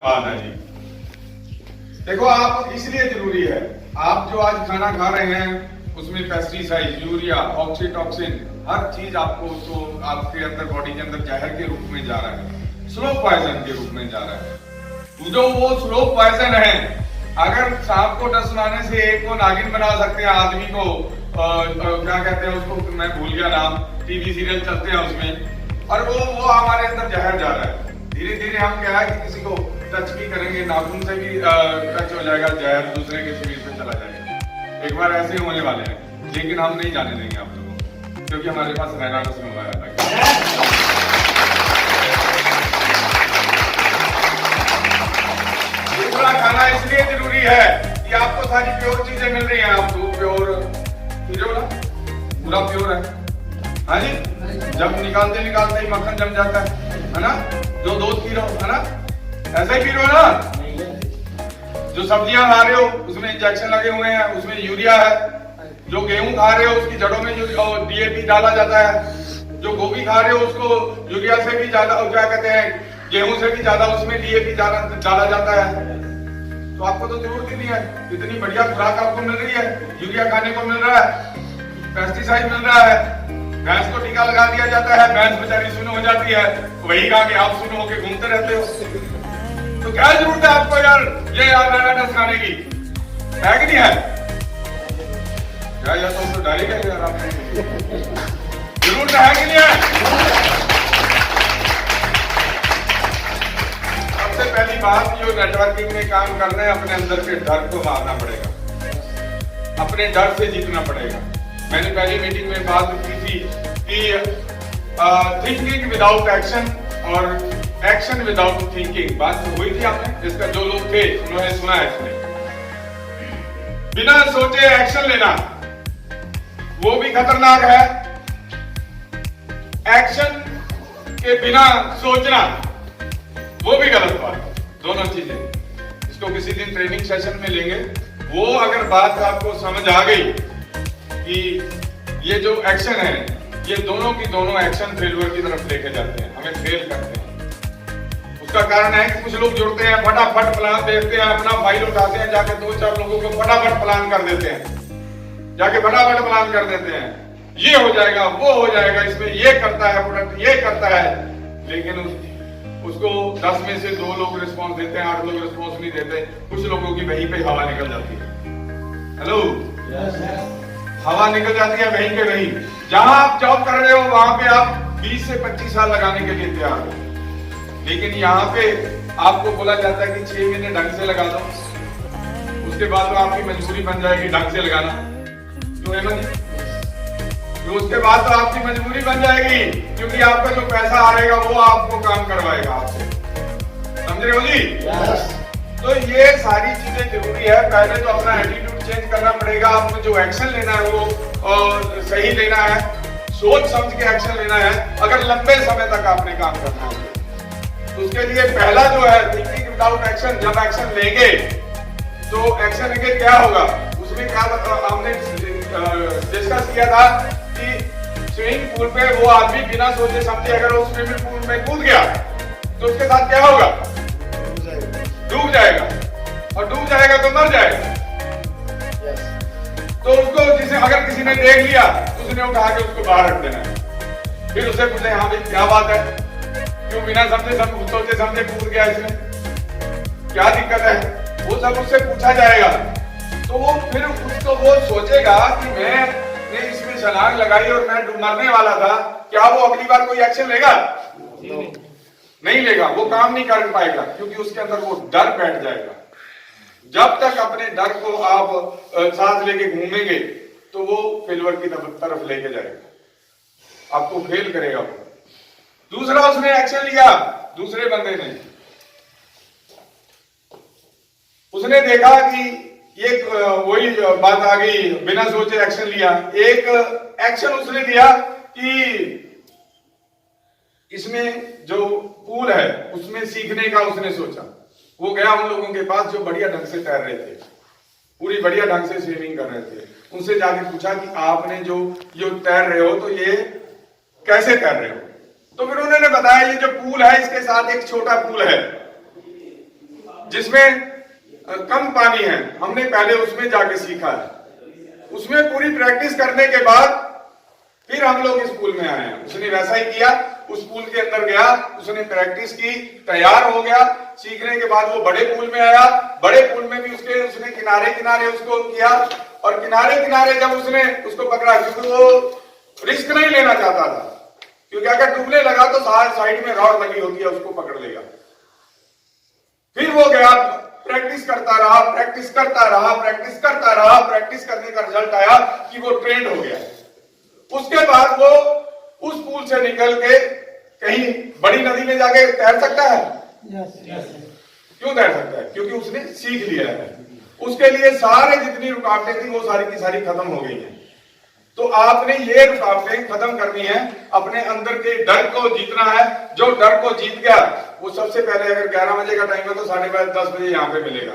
बात है जी। देखो आप इसलिए जरूरी है, आप जो आज खाना खा रहे हैं उसमें पेस्टिसाइड, यूरिया, ऑक्सीटॉक्सिन, हर चीज आपको तो आपके अंदर बॉडी के अंदर जहर के रूप में जा रहा है, स्लो पॉइजन के रूप में जा रहा है। जो वो स्लो पॉइजन है, अगर सांप को डस मारने से एक को नागिन बना सकते हैं, आदमी को क्या कहते हैं उसको, मैं भूल गया नाम, टीवी सीरियल चलते हैं उसमें, और वो हमारे अंदर जहर जा रहा है। धीरे धीरे हम क्या है कि किसी को टच भी करेंगे, नाखून से भी टच हो जाएगा, जहर दूसरे के शरीर पे चला जाएगा। एक बार ऐसे होने वाले हैं, लेकिन हम नहीं जाने देंगे आप लोगों को, क्योंकि हमारे पास रहना तो सुनवाया था। दूसरा खाना इसलिए जरूरी है कि आपको सारी प्योर चीजें मिल रही हैं, आप दूध प्योर पीरो ना, पूरा प्योर है। हाँ जी, जब निकालते निकालते ही मक्खन जम जाता है ना, जो दूध पी रहे हो है ना, ऐसा ही पी रहे हो ना। जो सब्जियां खा रहे हो उसमें इंजेक्शन लगे हुए हैं, उसमें यूरिया है। जो गेहूं खा रहे हो उसकी जड़ों में डीएपी डाला जाता है। जो गोभी खा रहे हो उसको यूरिया से भी ज्यादा, क्या कहते हैं, गेहूं से भी ज्यादा उसमें डीएपी डाला जाता है। तो आपको तो जरूरत ही नहीं है, इतनी बढ़िया खुराक आपको मिल रही है, यूरिया खाने को मिल रहा है, पेस्टिसाइड मिल रहा है। भैंस को टीका लगा दिया जाता है, भैंस बेचारी सुन हो जाती है, वही कहा कि आप सुन होके घूमते रहते हो। तो क्या जरूरत है आपको यार ये अवेयरनेस खाने की, है कि नहीं है? क्या या तो डर ही गए यार आप, जरूरत है कि नहीं है? सबसे पहली बात, जो नेटवर्किंग में काम कर रहे हैं, अपने अंदर के डर को मारना पड़ेगा, अपने डर से जीतना पड़ेगा। मैंने पहली मीटिंग में बात की थी कि थिंकिंग विदाउट एक्शन और एक्शन विदाउट थिंकिंग, बात तो हुई थी आपने, इसका जो लोग थे उन्होंने सुना है। इसमें बिना सोचे एक्शन लेना वो भी खतरनाक है, एक्शन के बिना सोचना वो भी गलत बात है, दोनों चीजें। इसको किसी दिन ट्रेनिंग सेशन में लेंगे। वो अगर बात आपको समझ आ गई कि ये जो एक्शन है, ये दोनों की दोनों एक्शन फेलियर की तरफ लेके जाते हैं, हमें फेल करते हैं। उसका कारण है कि कुछ लोग जुड़ते हैं, फटाफट प्लान देखते हैं, अपना फाइल उठाते हैं, जाके 2-4 लोगों को फटाफट प्लान कर देते हैं, जाके फटाफट प्लान कर देते हैं, ये हो जाएगा, वो हो जाएगा, इसमें ये करता है प्रोडक्ट, ये करता है। लेकिन उसको 10 में से 2 लोग रिस्पॉन्स देते हैं, 8 लोग रिस्पॉन्स नहीं देते। कुछ लोगों की वहीं पे हवा निकल जाती है। हेलो, हवा निकल जाती है वहीं के वहीं। जहां आप जॉब कर रहे हो वहां पे आप 20 से 25 साल लगाने के लिए तैयार हो, लेकिन यहाँ पे आपको बोला जाता है कि 6 महीने ढंग से लगा दो, उसके बाद तो आपकी मजबूरी बन जाएगी ढंग से लगाना। क्यों है जी? तो उसके बाद तो आपकी मजबूरी बन जाएगी, क्योंकि आपका जो पैसा आ रहेगा वो आपको काम करवाएगा आपसे। समझ रहे हो जी? तो ये सारी चीजें जरूरी है। पहले तो अपना एटीट्यूड चेंज करना पड़ेगा, आपको जो एक्शन लेना है वो सही लेना है, सोच समझ के एक्शन लेना है, अगर लंबे समय तक आपने काम करना है। तो उसके लिए पहला जो है थिंकिंग विदाउट एक्शन। जब एक्शन लेंगे तो एक्शन लेंगे क्या होगा, उसमें क्या हमने डिस्कस किया था कि स्विमिंग पूल पे वो आदमी बिना सोचे समझे अगर वो स्विमिंग पूल में कूद गया तो उसके साथ क्या होगा, डूब जाएगा, और डूब जाएगा तो मर जाएगा। तो उसको जिसे अगर किसी ने देख लिया तो उसने उठा के उसको बाहर रख देना है। फिर उसे पूछे, हाँ भाई क्या बात है, क्यों बिना सोचे समझे कूद गया, इसमें क्या दिक्कत है, वो सब उससे पूछा जाएगा। तो वो फिर उसको वो सोचेगा कि मैंने इसमें छलांग लगाई और मैं मरने वाला था, क्या वो अगली बार कोई एक्शन लेगा? नहीं लेगा, वो काम नहीं कर पाएगा, क्योंकि उसके अंदर वो डर बैठ जाएगा। जब तक अपने डर को आप साथ लेके घूमेंगे तो वो फेलियर की तरफ लेके जाएगा, आपको फेल करेगा वो। दूसरा, उसने एक्शन लिया, दूसरे बंदे ने, उसने देखा कि एक वही बात आ गई, बिना सोचे एक्शन लिया। एक एक्शन उसने लिया कि इसमें जो पूल है उसमें सीखने का उसने सोचा। वो गया उन लोगों के पास जो बढ़िया ढंग से तैर रहे थे, पूरी बढ़िया ढंग से स्विमिंग कर रहे थे। उनसे जाके पूछा कि आपने जो तैर रहे हो तो ये कैसे तैर रहे हो? तो फिर उन्होंने बताया ये जो पूल है इसके साथ एक छोटा पूल है, जिसमें कम पानी है, हमने पहले उसमें जाके सीखा है। उसमें पूरी प्रैक्टिस करने के बाद फिर हम लोग स्कूल में आए हैं। उसने वैसा ही किया, उस पूल के अंदर गया, उसने प्रैक्टिस की, तैयार हो गया। सीखने के बाद वो बड़े पूल में आया, बड़े पूल में भी उसने किनारे किनारे उसको किया, और किनारे किनारे जब उसने उसको पकड़ा, क्योंकि वो रिस्क नहीं लेना चाहता था, क्योंकि अगर डूबने लगा तो साइड में रॉड लगी होती है, उसको पकड़ लेगा। फिर वो गया, प्रैक्टिस करता रहा, प्रैक्टिस करता रहा, प्रैक्टिस करता रहा। प्रैक्टिस करने का रिजल्ट आया कि वो ट्रेंड हो गया। उसके बाद वो उस पूल से निकल के कहीं बड़ी नदी में जाके तैर सकता है। क्यों तैर सकता है? क्योंकि उसने सीख लिया है। उसके लिए सारे जितनी रुकावटें थी वो सारी की सारी खत्म हो गई हैं। तो आपने ये रुकावटें खत्म करनी है, अपने अंदर के डर को जीतना है। जो डर को जीत गया वो सबसे पहले, अगर 11 बजे का टाइम है तो 10:30 बजे यहाँ पे मिलेगा।